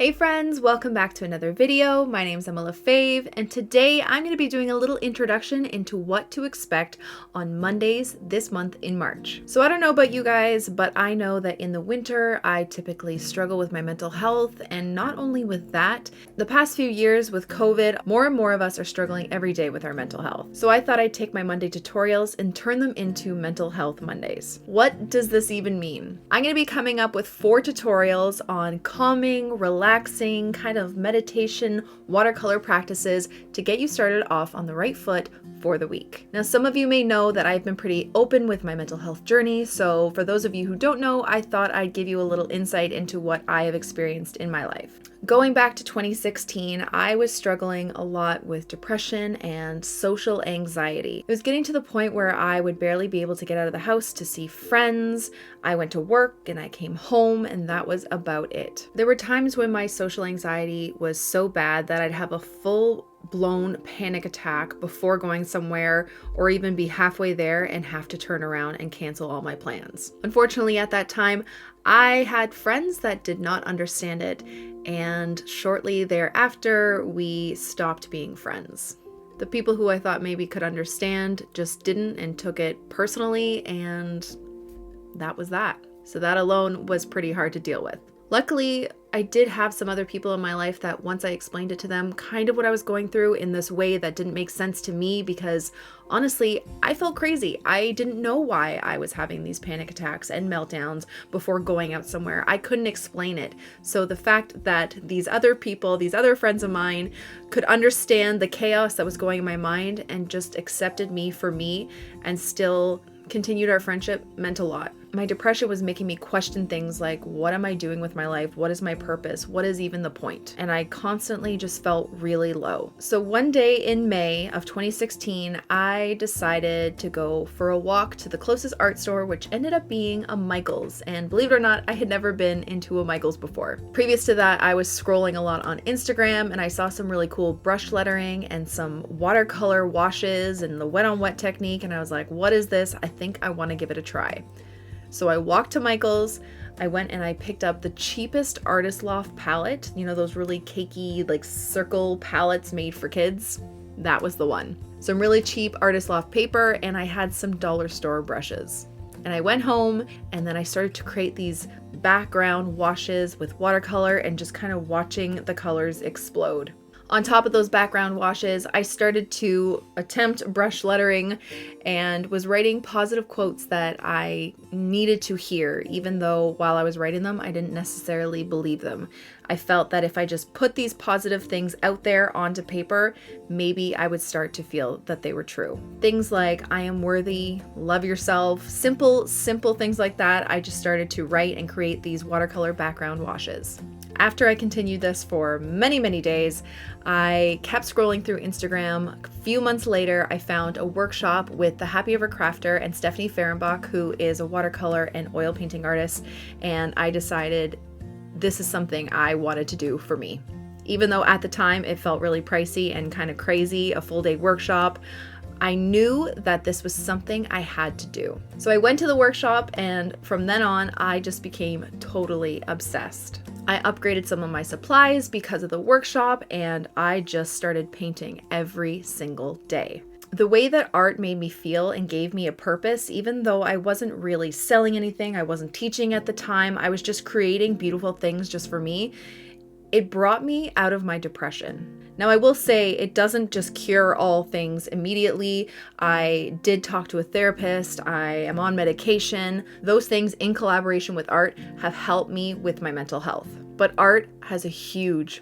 Hey friends, welcome back to another video. My name's Emma LaFave, and today I'm going to be doing a little introduction into what to expect on Mondays this month in March. So I don't know about you guys, but I know that in the winter I typically struggle with my mental health, and not only with that, the past few years with COVID, more and more of us are struggling every day with our mental health. So I thought I'd take my Monday tutorials and turn them into Mental Health Mondays. What does this even mean? I'm going to be coming up with 4 tutorials on calming, relaxing, kind of meditation, watercolor practices to get you started off on the right foot for the week. Now, some of you may know that I've been pretty open with my mental health journey, so for those of you who don't know, I thought I'd give you a little insight into what I have experienced in my life. Going back to 2016, I was struggling a lot with depression and social anxiety. It was getting to the point where I would barely be able to get out of the house to see friends. I went to work and I came home, and that was about it. There were times when my social anxiety was so bad that I'd have a full-blown panic attack before going somewhere, or even be halfway there and have to turn around and cancel all my plans. Unfortunately, at that time, I had friends that did not understand it, and shortly thereafter, we stopped being friends. The people who I thought maybe could understand just didn't and took it personally, and that was that. So that alone was pretty hard to deal with. Luckily, I did have some other people in my life that once I explained it to them, kind of what I was going through in this way that didn't make sense to me, because honestly, I felt crazy. I didn't know why I was having these panic attacks and meltdowns before going out somewhere. I couldn't explain it. So the fact that these other people, these other friends of mine, could understand the chaos that was going in my mind and just accepted me for me and still continued our friendship meant a lot. My depression was making me question things like, what am I doing with my life? What is my purpose? What is even the point? And I constantly just felt really low. So one day in May of 2016, I decided to go for a walk to the closest art store, which ended up being a Michaels. And believe it or not, I had never been into a Michaels before. Previous to that, I was scrolling a lot on Instagram, and I saw some really cool brush lettering and some watercolor washes and the wet on wet technique. And I was like, what is this? I think I want to give it a try. So I walked to Michael's, I went and I picked up the cheapest Artist Loft palette, you know, those really cakey, like circle palettes made for kids. That was the one. Some really cheap Artist Loft paper, and I had some dollar store brushes. And I went home, and then I started to create these background washes with watercolor and just kind of watching the colors explode. On top of those background washes, I started to attempt brush lettering and was writing positive quotes that I needed to hear, even though while I was writing them, I didn't necessarily believe them. I felt that if I just put these positive things out there onto paper, maybe I would start to feel that they were true. Things like, I am worthy, love yourself, simple things like that. I just started to write and create these watercolor background washes. After I continued this for many days, I kept scrolling through Instagram. A few months later, I found a workshop with the Happy Ever Crafter and Stephanie Fehrenbach, who is a watercolor and oil painting artist, and I decided this is something I wanted to do for me. Even though at the time it felt really pricey and kind of crazy, a full day workshop, I knew that this was something I had to do. So I went to the workshop, and from then on, I just became totally obsessed. I upgraded some of my supplies because of the workshop, and I just started painting every single day. The way that art made me feel and gave me a purpose, even though I wasn't really selling anything, I wasn't teaching at the time, I was just creating beautiful things just for me, it brought me out of my depression. Now, I will say it doesn't just cure all things immediately. I did talk to a therapist. I am on medication. Those things in collaboration with art have helped me with my mental health. But art has a huge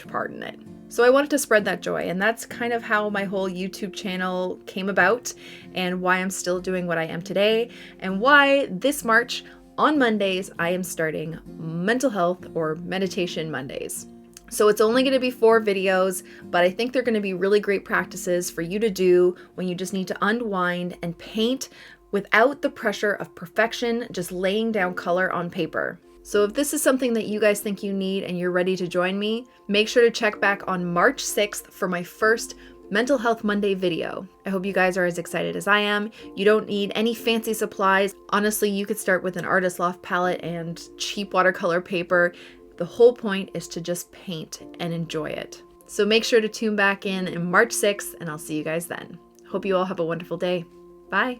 part in it. So I wanted to spread that joy, and that's kind of how my whole YouTube channel came about, and why I'm still doing what I am today, and why this March, on Mondays, I am starting Mental Health or Meditation Mondays. So it's only going to be 4 videos, but I think they're going to be really great practices for you to do when you just need to unwind and paint without the pressure of perfection, just laying down color on paper. So if this is something that you guys think you need and you're ready to join me, make sure to check back on March 6th for my first Mental Health Monday video. I hope you guys are as excited as I am. You don't need any fancy supplies. Honestly, you could start with an Artist Loft palette and cheap watercolor paper. The whole point is to just paint and enjoy it. So make sure to tune back in March 6th, and I'll see you guys then. Hope you all have a wonderful day. Bye.